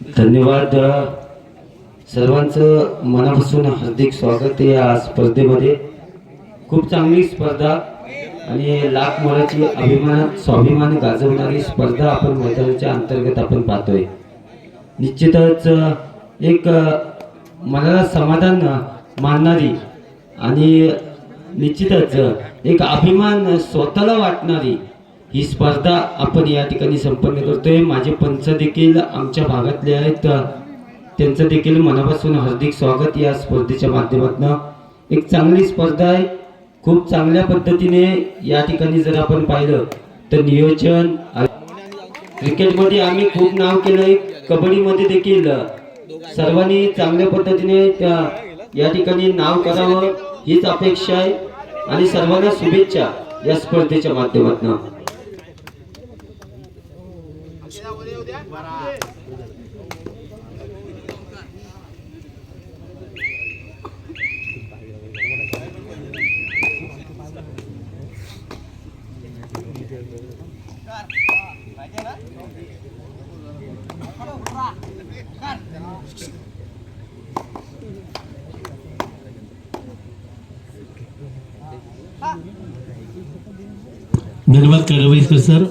धन्यवाद. सर्वांचं मनापासून हार्दिक स्वागत आहे या स्पर्धेमध्ये. खूप चांगली स्पर्धा आणि लाख मोलाची स्वाभिमान गाजवणारी स्पर्धा आपण मैदानाच्या अंतर्गत आपण पाहतोय. निश्चितच एक मनाला समाधान मानणारी आणि निश्चितच एक अभिमान स्वतःला वाटणारी ही स्पर्धा आपण या ठिकाणी संपन्न करतोय. माझे पंच देखील आमच्या भागातले आहेत, त्यांचं देखील मनापासून हार्दिक स्वागत या स्पर्धेच्या माध्यमातून. एक चांगली स्पर्धा आहे. खूप चांगल्या पद्धतीने या ठिकाणी जर आपण पाहिलं तर नियोजन, क्रिकेटमध्ये आम्ही खूप नाव केलंय, कबड्डीमध्ये देखील सर्वांनी चांगल्या पद्धतीने या ठिकाणी नाव करावं हीच अपेक्षा आहे आणि सर्वांना शुभेच्छा या स्पर्धेच्या माध्यमातून. धन्यवाद कडवईकर सर,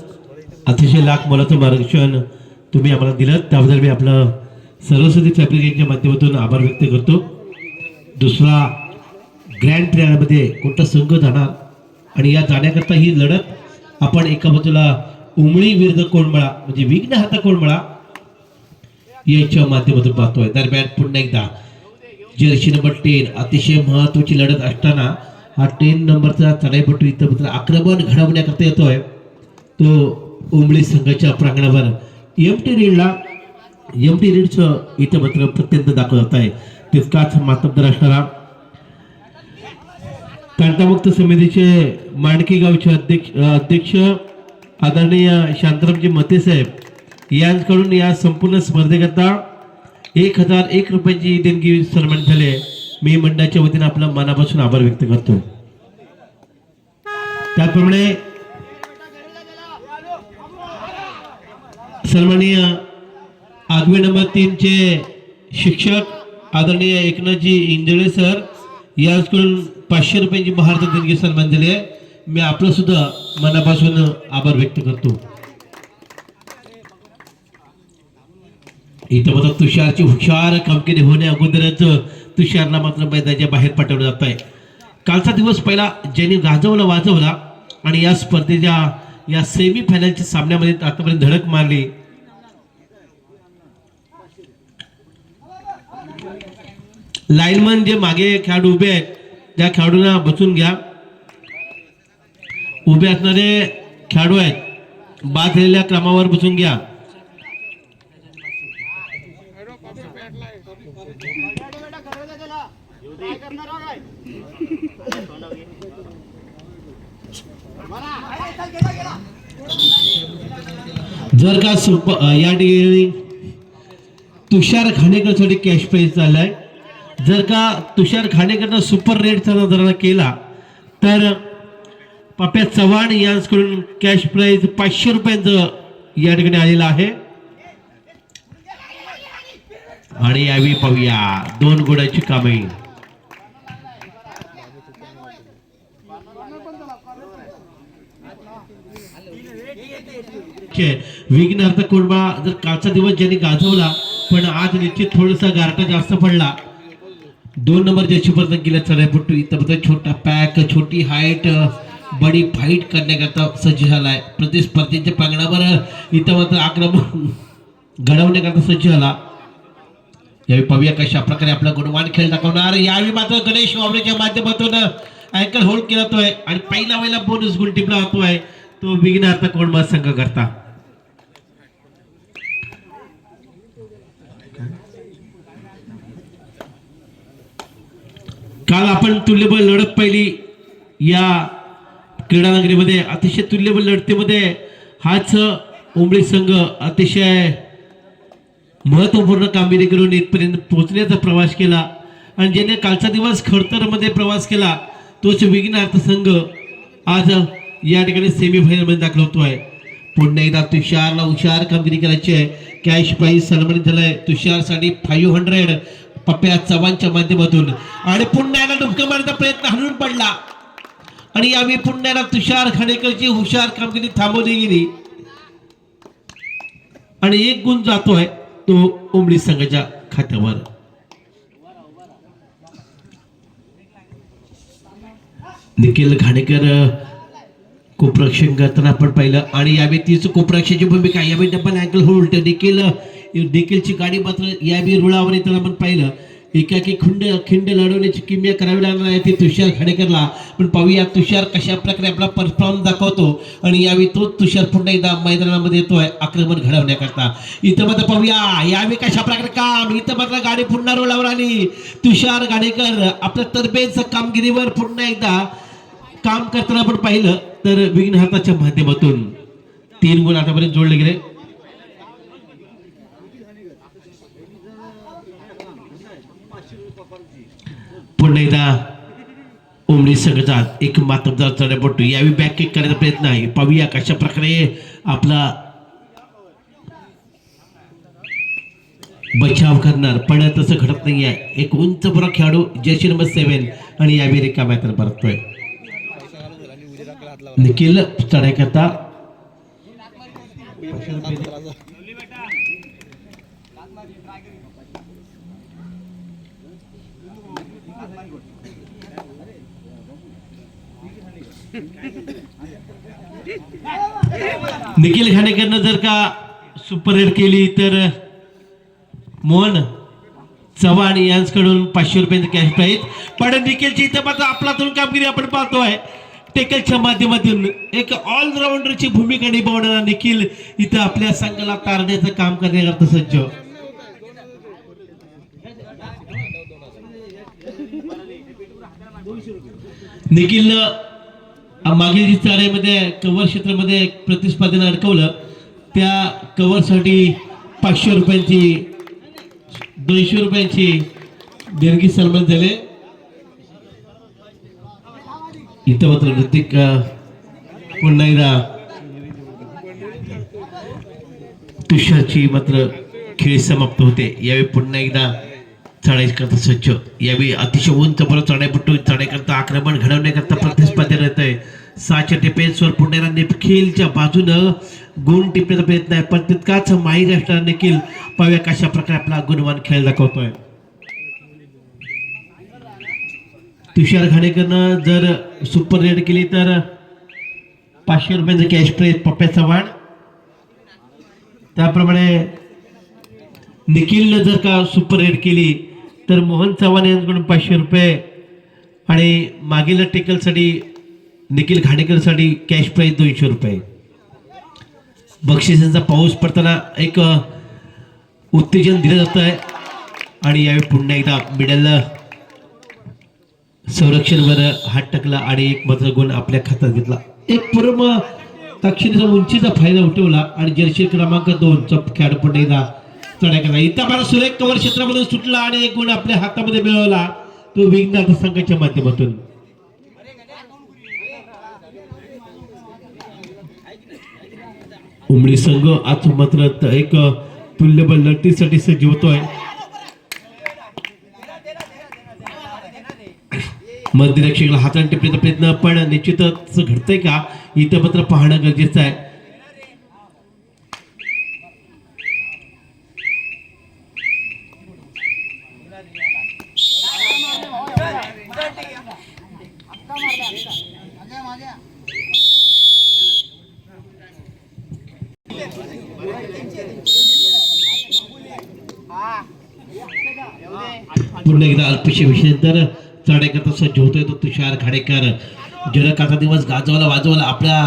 अतिशय लाख मोलाचं मार्गदर्शन तुम्ही आम्हाला दिलं त्याबद्दल मी आपलं सरस्वती फॅब्रिकेशनच्या माध्यमातून आभार व्यक्त करतो. दुसरा ग्रँड ट्रायलमध्ये कोणता संघ जाणार आणि या जाण्याकरता ही लढत आपण एका बाजूला उमळी विरुद्ध कोंडमळा म्हणजे विघ्नहर्ता कोंडमळा याच्या माध्यमातून पाहतोय. दरम्यान पुन्हा एकदा जर्सी नंबर 10 अतिशय महत्वाची लढत असताना हा 10 नंबरचा चढाईपटू इथं मात्र आक्रमण घडवण्याकरता येतोय. तो उमळी संघाच्या प्रांगणावर एमटी रीडचं इथं मात्र प्रत्यंत दाखवत आहे. तितकाच मातब्बर असणारा कांटामुक्त समितीचे मांडकी गावचे अध्यक्ष आदरणीय शांतारामजी मते साहेब यांच्याकडून या संपूर्ण स्पर्धेकरता 1001 रुपयांची देणगी सन्मानित झाले. मी मंडळाच्या वतीने आपला मनापासून आभार व्यक्त करतो. त्याचप्रमाणे सन्माननीय आगवे नंबर 3 चे शिक्षक आदरणीय एकनाथजी इंजळे सर यांच्याकडून 500 रुपयांची महाराष्ट्र देणगी सन्मान दिले. मी आपलं सुद्धा मनापासून आभार व्यक्त करतो. इथं मात्र तुषारची हुशार कामगिरी होण्या अगोदरच तुषारला मात्र मैदानाच्या बाहेर पाठवलं जात आहे. कालचा दिवस पहिला ज्यांनी गाजवला वाजवला आणि या स्पर्धेच्या या सेमी फायनलच्या सामन्यामध्ये आतापर्यंत धडक मारली. लाईनमन जे मागे खेळाडू उभे आहेत त्या खेळाडूंना बसून घ्या. उभे असणारे खेळाडू आहेत बाद झालेल्या क्रमावर बसून घ्या. जर का या ठिकाणी तुषार खांडेकरसाठी कॅश प्राइज चाललाय. जर का तुषार खांडेकरनं सुपर रेटचा जर केला तर पाप्या चव्हाण यांच्याकडून कॅश प्राइज 500 रुपयांचं या ठिकाणी आलेलं आहे. आणि यावेळी पाहूया 2 गुणाची कामे. विघ्नहर्थ कोंडबा जर कालचा दिवस ज्यांनी गाजवला पण आज निश्चित थोडासा गारठा जास्त पडला. 2 नंबर जशीपर्यंत गेला चढाईपट्टू इथं छोटा पॅक छोटी हाईट बडी फाईट करण्याकरता सज्ज झालाय. प्रतिस्पर्धींच्या प्रांगणावर इथं मात्र आक्रमण घडवण्याकरता सज्ज झाला. यावेळी पाहूया कशा प्रकारे आपला गुणवान खेळ दाखवणार. यावेळी मात्र गणेश वावरेच्या माध्यमातून अँकल होल्ड केला जातोय आणि पहिला बोनस गुण टिपला जातोय तो विघ्नहर्ता कोंडबा संघ करता. काल आपण तुल्यबळ लढत पाहिली या क्रीडानगरीमध्ये. अतिशय तुल्यबळ लढतीमध्ये हाच उमळी संघ अतिशय महत्वपूर्ण कामगिरी करून इथपर्यंत पोहोचण्याचा प्रवास केला आणि ज्याने कालचा दिवस खडतरमध्ये प्रवास केला तोच विघ्नहर्ता संघ आज या ठिकाणी सेमीफायनलमध्ये दाखल होतो आहे. पुन्हा एकदा तुषारला हुशार कामगिरी करायची आहे. कॅश प्राईज सन्मानित झालाय तुषारसाठी 500 पप्प्या चव्हाणच्या माध्यमातून. आणि पुन्हा एकदा डुबकं मारण्याचा प्रयत्न हलून पडला आणि यावेळी पुन्हा एकदा तुषार खाडेकरची हुशार कामगिरी थांबवली गेली आणि 1 गुण जातोय तो उमरी संघाच्या खात्यावर. निखिल घाणेकर कोपरक्षण करताना आपण पाहिलं आणि यावेळी तीच कोपरक्षाची भूमिका. यावेळी डबल अँगल होल्ड देखीलची गाडी मात्र यावेळी रुळावर येताना आपण पाहिलं. एकाकी खिंड लढवण्याची किमया करावी लागणार आहे ती तुषार घाणेकरला. पण पाहूया तुषार कशा प्रकारे आपला परफॉर्म दाखवतो आणि यावेळी तो तुषार पुन्हा एकदा मैदानामध्ये येतोय आक्रमण घडवण्याकरता. इथं मात्र पाहूया यावेळी कशा प्रकारे काम. इथं मात्र गाडी पुन्हा रुळावर आली. तुषार घाणेकर आपल्या तरबेज कामगिरीवर पुन्हा एकदा काम करताना आपण पाहिलं तर विघ्नहर्ताच्या माध्यमातून 3 गुण आतापर्यंत जोडले गेले. पुन्हा एकदा उमरी संघाचा एक मातबदार चढापटू यावेळी बॅक किक करण्याचा प्रयत्न आहे. पाहूया कशा प्रकारे आपला बचाव करणार पण तसं घडत नाहीये. एक उंच बरा खेळाडू जर्सी नंबर 7 आणि यावेळी रिकाम्या तर परततोय. निखिल चढाई करता निखिल घाणेकरनं जर का सुपर हिट केली तर मोहन चव्हाण यांच्याकडून 500 रुपयांची कॅश प्राईज. पण निखिलची इथं मात्र आपलातून कामगिरी आपण पाहतोय. टेकलच्या माध्यमातून एक ऑलराऊंडरची भूमिका निभावणारा निखिल इथं आपल्या संघाला तारण्याचं काम करण्याकरता सज्ज. निखिलनं मागील चाऱ्यामध्ये कव्हर क्षेत्रामध्ये प्रतिस्पर्धीनं अडकवलं. त्या कव्हरसाठी 500 रुपयांची 200 रुपयांची देणगी सन्मान झाले. इथं मात्र ऋतिक पुन्हा एकदा तुषारची मात्र खेळ समाप्त होते. यावेळी पुन्हा एकदा चढाई करता सज्ज. यावेळी अतिशय उंच परत चढाईपट्टू चढाई करता आक्रमण घडवण्याकरता प्रतिस्पर्धा येत आहे. 6च्या टिपेन्सवर पुन्हा एकदा निखिलच्या बाजूनं गुण टिपण्याचा प्रयत्न आहे पण तितकाच माहीर असणारा निखिल पाहूया कशा प्रकारे आपला गुणवान खेळ दाखवतोय. तुषार घाणेकरनं जर सुपर रेड केली तर 500 रुपयांचं कॅश प्राईज पप्प्या चव्हाण. त्याप्रमाणे निखिलनं जर का सुपर रेड केली तर मोहन चव्हाण यांच्याकडून 500 रुपये आणि मागील टेकलसाठी निखिल घाणेकरसाठी कॅश प्राईज 200 रुपये. बक्षिसांचा पाऊस पडताना एक उत्तेजन दिलं जात आहे आणि यावेळी पुन्हा एकदा मिडल संरक्षणवर हात टाकला आणि एक मात्र गुण आपल्या खात्यात घेतला. एक पूर्व दक्षिणेचा उंचीचा फायदा उठवला आणि जर्सी क्रमांक 2 चा खेळाडू पुन्हा एकदा चढाई केला. इथं मला सुरेख कव्हर क्षेत्रामध्ये सुटला आणि एक गुण आपल्या हातामध्ये मिळवला तो विघ्नहर्ता संघाच्या माध्यमातून. उमरी संघ आज मात्र एक तुल्यबळ लढतीसाठी सज्ज होतोय. मध्यरक्षकाला हाताने टिपण्याचा प्रयत्न पण निश्चितच घडतंय का इथं मात्र पाहणं गरजेचं आहे. पुन्हा एकदा अल्पशा विषयानंतर चढाई करता सज्ज होतोय तो तुषार घाणेकर. ज्याला काचा दिवस गाजवला वाजवला आपल्या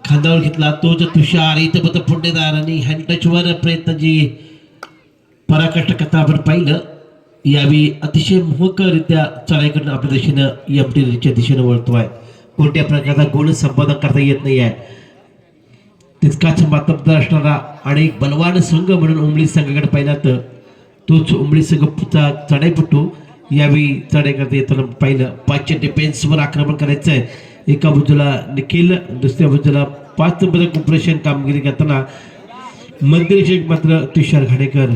खांद्यावर घेतला तो जो तुषार इथं मात्र पुणेदार आणि हँड टचवर प्रयत्न जी पराकाष्ठ करता आपण पाहिलं. यावेळी अतिशय मोहकरित्या चढाई करून आपल्या दिशेनं एमटीच्या दिशेनं वळतोय. कोणत्या प्रकारचा गुण संपादन करता येत नाही आहे. तितकाच मातब्दार असणारा आणि एक बलवान संघ म्हणून उमरी संघाकडे पाहिला तर तोच उमरी संघचा चढाईपट्टू यावेळी चढाई करता येताना पाहिलं. 5च्या डिफेन्सवर आक्रमण करायचं आहे. एका बाजूला निखिल, दुसऱ्या बाजूला 5 नंबर ऑपरेशन कामगिरी करताना मध्यरक्षक मात्र तुषार घाणेकर.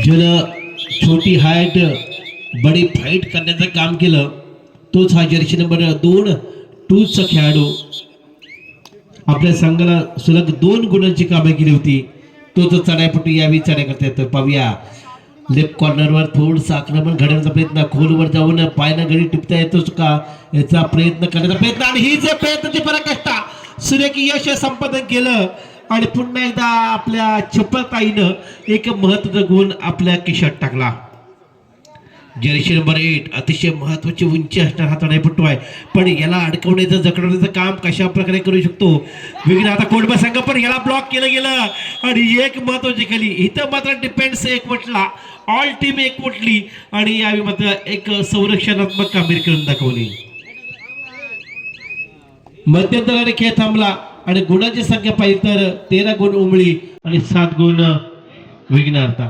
ज्यानं छोटी हाईट बडी फाईट करण्याचं काम केलं तोच हा जर्सी नंबर 2 टूचा खेळाडू. आपल्या संघाला सलग 2 गुणांची कामे केली होती. तो जो चढाईपटू यावेळी चढाई करता येतो. पाहूया लेफ्ट कॉर्नरवर थोडंसं आक्रमण घडवण्याचा प्रयत्न, खोलवर जाऊन पायनं गडी टिपता येतोच का याचा प्रयत्न करण्याचा प्रयत्न, आणि ही जे प्रयत्नाची पराकाष्ठा सुरेख यश संपादन केलं. आणि पुन्हा एकदा आपल्या चपळताईनं एक महत्वाचा गुण आपल्या खिशात टाकला. जर्सी नंबर 8 अतिशय महत्वाची उंची असणार हा चढाईपटू आहे, पण याला अडकवण्याचं जखडवण्याचं काम कशा प्रकारे करू शकतो वेगळा. आता कोडबा संघ पण याला ब्लॉक केलं गेलं आणि एक महत्वाची खाली इथं मात्र डिफेन्स एक म्हटला, ऑल टीम एक म्हटली आणि यावेळी मात्र एक संरक्षणात्मक कामगिरी करून दाखवली. मध्यंतराने खेळ थांबला आणि गुणांची संख्या पाहिली तर 13 गुण उमळी आणि 7 गुण विघ्नार्था.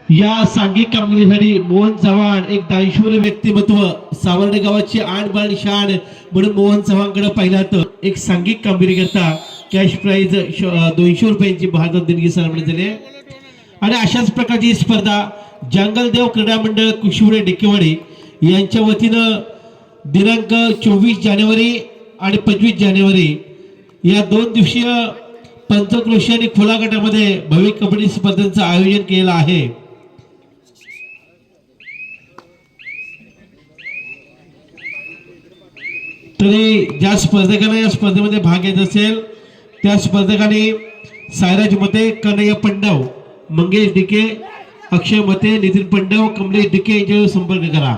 या सांघिक कामगिरीसाठी मोहन चव्हाण एक दानशूर व्यक्तिमत्व, सावर्डे गावाची आणबाण शान म्हणून मोहन चव्हाणकडे पाहिलं तर एक सांघिक कामगिरी करता कॅश प्राइज 200 रुपयांची भारतात देणगी सन्मान झाली. आणि अशाच प्रकारची स्पर्धा जंगलदेव क्रीडा मंडळ कुशिवडे डिकेवाडी यांच्या वतीनं दिनांक 24 जानेवारी आणि 25 जानेवारी या 2 दिवसीय पंचक्रोशी आणि खुला गटामध्ये भव्य कबड्डी स्पर्धांचं आयोजन केलं आहे. तरी ज्या स्पर्धकांना या स्पर्धेमध्ये भाग घ्यायचा असेल त्या स्पर्धकांनी सायराज मते, कन्हैया पंडव, मंगेश डिके, अक्षय मते, नितीन पंडव, कमलेश डिके यांच्यावर संपर्क करा.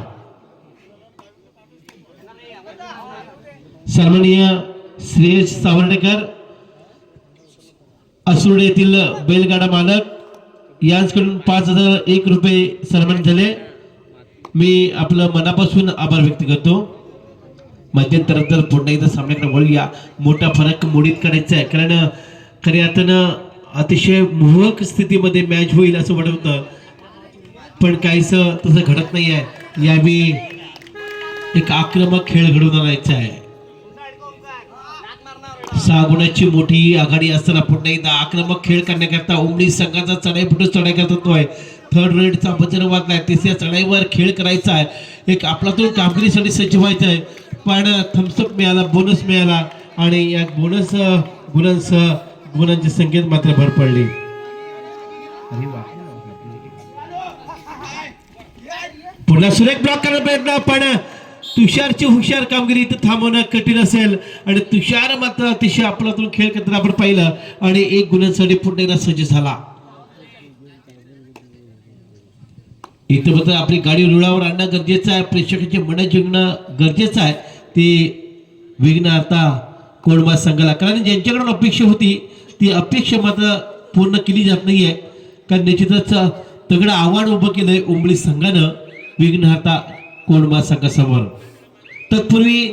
सन्माननीय श्रेयस सावर्डेकर असुर्डे येथील बैलगाडा मालक यांच्याकडून 5001 रुपये सन्मान झाले. मी आपलं मनापासून आभार व्यक्त करतो. मध्यंतरानंतर पुन्हा एकदा सामन्याकडे वळूया. मोठा फरक मोडीत काढायचा आहे, कारण खऱ्या अर्थानं अतिशय मोहक स्थितीमध्ये मॅच होईल असं वाटत होतं, पण काहीच तसं घडत नाही आहे. यावेळी एक आक्रमक खेळ घडवून आणायचा आहे. 6 गुणाची मोठी आघाडी असताना पुन्हा एकदा आक्रमक खेळ करण्याकरता उमडी संघाचा चढाईपटू चढाई करत होतोय. थर्ड रेडचा बजर वाजलाय, तिसऱ्या चढाईवर खेळ करायचा आहे, एक आपलातून कामगिरीसाठी सज्ज व्हायचं आहे. पण थम्सअप मिळाला, बोनस मिळाला आणि या बोनस गुणांच्या संख्येत मात्र भर पडली. पुन्हा सुरेख ब्लॉक करण्याचा प्रयत्न, पण तुषारची हुशार कामगिरी इथं थांबवणं कठीण असेल आणि तुषार मात्र अतिशय आपलातून खेळ करताना आपण पाहिलं आणि 1 गुणांसाठी पुन्हा एकदा सज्ज झाला. इथं मात्र आपली गाडी रुळावर आणणं गरजेचं आहे, प्रेक्षकांची मन जिंकणं गरजेचं आहे. ती विघ्नार्था कोडबा संघाला, कारण ज्यांच्याकडून अपेक्षा होती ती अपेक्षा मात्र पूर्ण केली जात नाहीये, कारण निश्चितच तगडं आव्हान उभं केलंय उंबळी संघानं विघ्नार्था कोडबा संघासमोर. तत्पूर्वी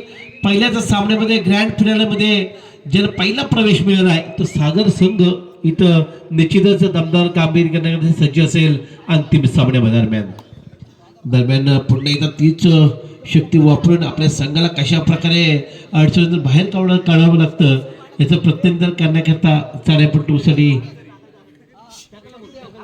पहिल्याच सामन्यामध्ये ग्रँड फिनालेमध्ये ज्याला पहिला प्रवेश मिळाला आहे तो सागर संघ इथं निश्चितच दमदार कामगिरी करण्यासाठी सज्ज असेल. अंतिम सामन्यादरम्यान पुन्हा एकदा तीच शक्ती वापरून आपल्या संघाला कशा प्रकारे अडचणीतून बाहेर काढावं लागतं याचं प्रत्यंतर करण्याकरता चढाईपटूसाठी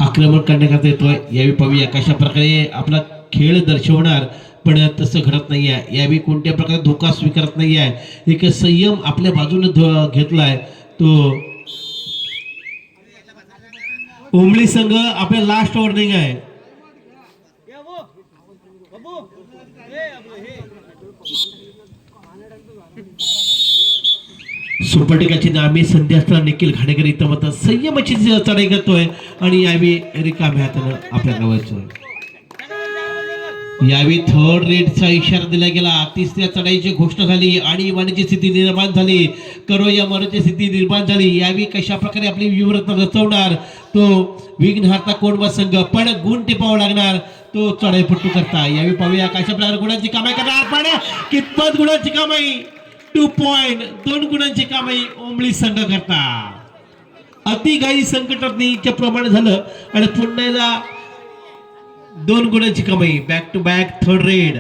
आक्रमण करण्याकरता येतोय. यावेळी पाहूया कशा प्रकारे आपला खेळ दर्शवणार, पण तसं घडत नाही आहे. यावेळी कोणत्या प्रकारे धोका स्वीकारत नाही आहे, एक संयम आपल्या बाजूने घेतलाय. तो उमळी संघ आपल्या लास्ट वॉर्निंग आहे. सुपरटिकाची नामी संधी असताना निखिल घाणेकर इथं मात्र संयमाची चढाई करतोय आणि यावेळी रिकाम्या हातानं आपल्या गावाचं यावेळी थर्ड रेडचा इशारा दिला गेला. तिसऱ्या चढाईची घोषणा झाली आणि इमानीची स्थिती निर्माण झाली. करो या मरोची स्थिती निर्माण झाली. यावेळी कशा प्रकारे आपली व्यूहरत्न रचवणार तो विघ्नहर्ता कोणवा संघ, पण गुण टिपावा लागणार तो चढाईपट्टू करता. यावेळी पाहूया कशा प्रकारे गुणांची कामाई करणार, पण कितपत गुणांची कामाई 2 पॉइंट 2 गुणांची कामाई ओंबळी संघ करता. अतिघाई संकटाच्या प्रमाणे झालं आणि पुन्हा एकदा 2 गुणांची कमाई. Back to back third raid.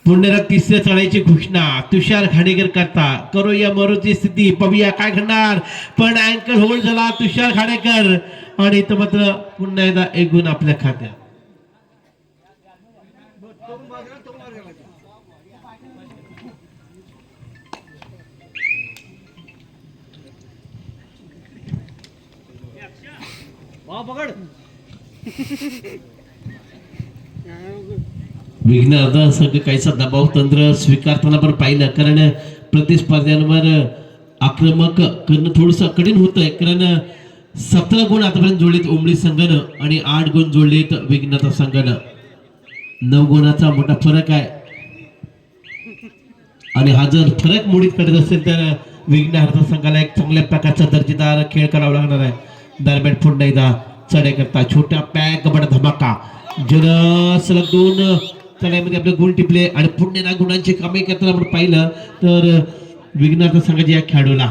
पुण्याला तिसऱ्या चढाईची घोषणा तुषार घाणेकर करता. करो या मरोची स्थिती, पाहूया काय घडणार, पण अँकर होल्ड झाला तुषार घाणेकर आणि इथं मात्र पुन्हा एकदा 1 गुण आपल्या खात्यात. विघ्नहर्ता संघ काहीसा दबाव तंत्र स्वीकारताना पण पाहिलं, कारण प्रतिस्पर्ध्यांवर आक्रमक करणं थोडस कठीण होतंय, कारण 17 गुण आतापर्यंत जोडलेत ओंबळी संघानं आणि 8 गुण जोडलेत विघ्नहर्ता संघानं. 9 गुणाचा मोठा फरक आहे आणि हा जर फरक मोडीत करत असेल तर विघ्नहर्ता संघाला एक चांगल्या प्रकारचा दर्जेदार खेळ करावा लागणार आहे. दरम्यान पुन्हा एकदा चढाई करता छोटा पॅक बडा धमाका जन सलग 2 चढाईमध्ये आपले गुण टिपले आणि पुन्हा गुणांची कमाई करताना आपण पाहिलं तर विघ्नहर्ता संघाच्या या खेळाडूला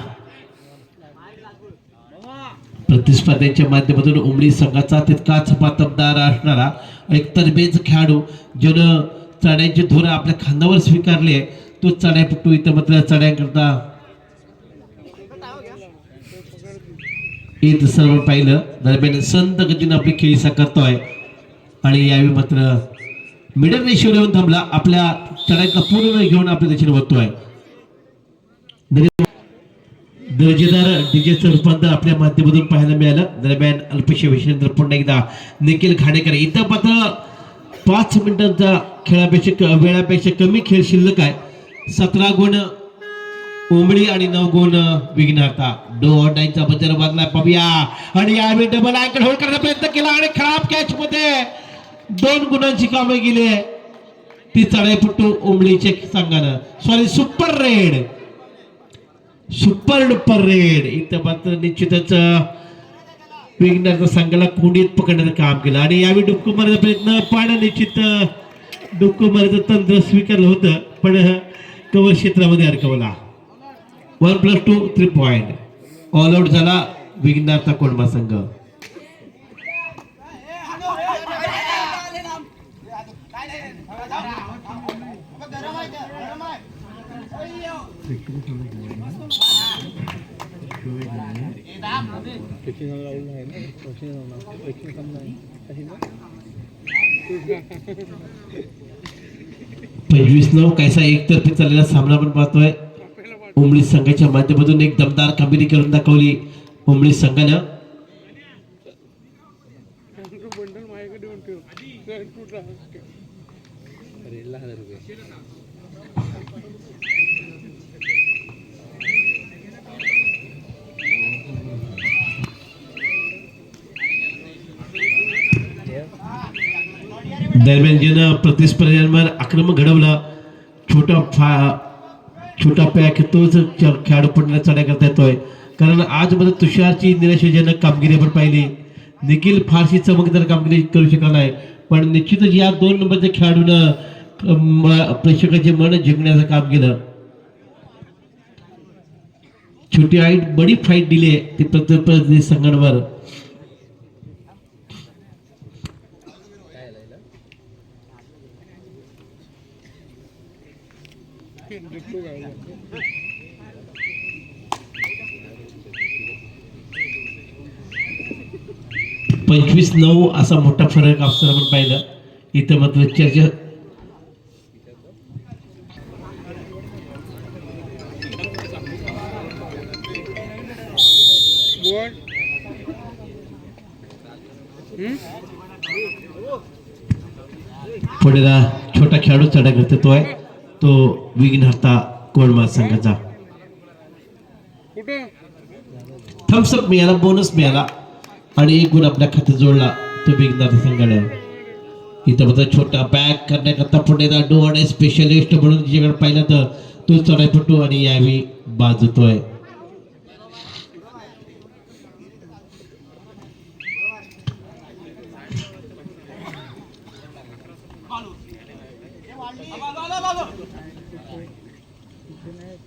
प्रतिस्पर्ध्यांच्या माध्यमातून ओंबळी संघाचा तितकाच पातबदार असणारा एक तरबेज खेळाडू ज्यानं चढाईचे धोरण आपल्या खांद्यावर स्वीकारले तो चढाईपट्टू इथं मात्र चढाई करता येत सर्व पाहिलं. दरम्यान संत गतीनं आपली खेळी साकारतोय आणि यावेळी मात्र मिडल रेशिओ येऊन थांबला. आपल्या चढाईला पूर्ण घेऊन आपल्या दिशेने वळतोय. दर्जेदार डीजेचं रूपांतर आपल्या माध्यमातून पाहायला मिळालं. दरम्यान अल्पेश विषयेंद्र पुन्हा एकदा निखिल घाणेकर इथं मात्र 5 मिनिटांचा खेळापेक्षा वेळापेक्षा कमी खेळ शिल्लक आहे. 17 गुण ओंबळी आणि 9 गुण विघ्नहर्ता. डाईचा बजर वाजला पाहूया आणि यावेळी डबल अँकल होल्ड करण्याचा प्रयत्न केला आणि खराब कॅच मध्ये 2 गुणांची कामे गेली. ती चढाईपट्टू ओंबळीच्या संघानं sorry super red super duper red इथं मात्र निश्चितच विघ्नहर्ता संघाला कोंडीत पकडण्याचं काम केलं आणि यावेळी डुक्कू मारण्याचा प्रयत्न पण निश्चित डुक्कू मारण्याचं तंत्र स्वीकारलं होतं पण कव्हर क्षेत्रामध्ये अडकवला. 1+2 3 पॉइंट ऑल आउट झाला विघ्नहर्ता कोंडवा संघ. पंचवीस 9 कैसा एकतर्फी चाललेला सामना पण पाहतोय. ओंबळी संघाच्या माध्यमातून एक दमदार कामगिरी करून दाखवली ओंबळी संघानं. दरम्यान ज्यानं प्रतिस्पर्ध्यांवर आक्रमक घडवलं छोटा पॅक तोच खेळाडू पुन्हा चढाई करता येतोय, कारण आज मध्ये तुषारची निराशाजनक कामगिरी आपण पाहिली. निखिल फारशी चमकदार कामगिरी करू शकला नाही, पण निश्चितच या 2 नंबरच्या खेळाडूनं प्रेक्षकांचे मन जिंकण्याचं काम केलं. छोटी हाईट बडी फाईट दिली ती प्रतिस्पर्धी संघांवर. पंचवीस 9 असा मोठा फरक असताना आपण पाहिलं. इथं मात्र चर्चा पुढेला छोटा खेळाडू चढा करतो तो विघ्नहर्ता कोळमा संघाचा. थम्सअप मिळाला, बोनस मिळाला आणि एक गुण आपल्या खात्यात जोडला तो विघ्नहर्ता संघानं. इथं बघा छोटा बॅक करण्याकरता पुढे दांडू आणि स्पेशलिस्ट म्हणून जिकडे पाहिलं तर तो चढाईपटू आणि यावेळी बाजतोय.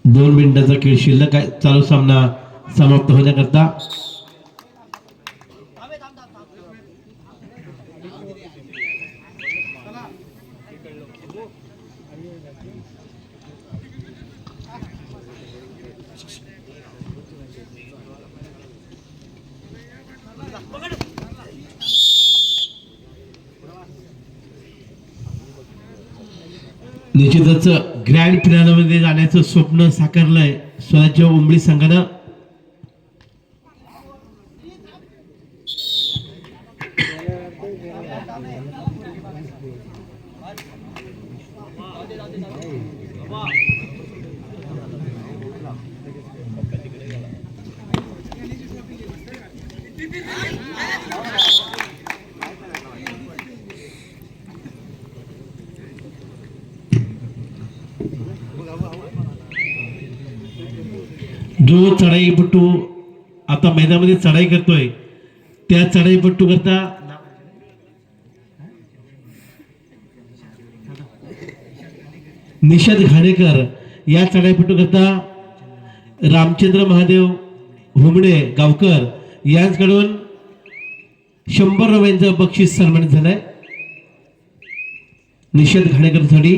दोन मिनिटाचा खेळ शिल्लक आहे चालू सामना समाप्त होण्याकरता. निश्चितच ग्रँड फिनालेमध्ये जाण्याचं स्वप्न साकारलंय स्वराज्य उंबळी संघानं. जो चढाईपट्टू आता मैदानामध्ये चढाई करतोय त्या चढाईपट्टू करता निषाद घाणेकर या चढाईपट्टू करता रामचंद्र महादेव हुमणे गावकर यांच्याकडून 100 रुपयांचं बक्षीस सन्मानित झालंय. निषाद घाणेकर साठी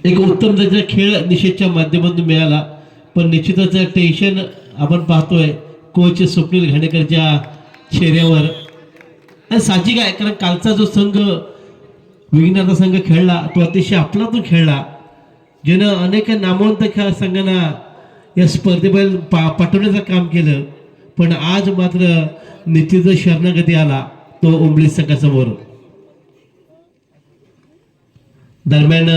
एक उत्तम दर्जाचा खेळ निषेधच्या माध्यमातून मिळाला. पण निश्चितच टेन्शन आपण पाहतोय कोच स्वप्नील घाणेकरच्या चेहऱ्यावर. आणि साहजिक आहे कारण कालचा जो संघ विघ्नहर्ता संघ खेळला तो अतिशय अफलातून खेळला ज्यानं अनेक नामवंत संघांना या स्पर्धेबाहेर पाठवण्याचं काम केलं. पण आज मात्र निश्चितच शरणागती आला तो उंबळी संघासमोर. दरम्यान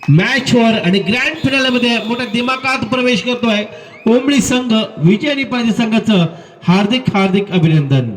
मॅचवर आणि ग्रँड फिनालेमध्ये मोठ्या दिमागात प्रवेश करतोय उंबळी संघ. विजय निपाणी संघाचं हार्दिक हार्दिक अभिनंदन.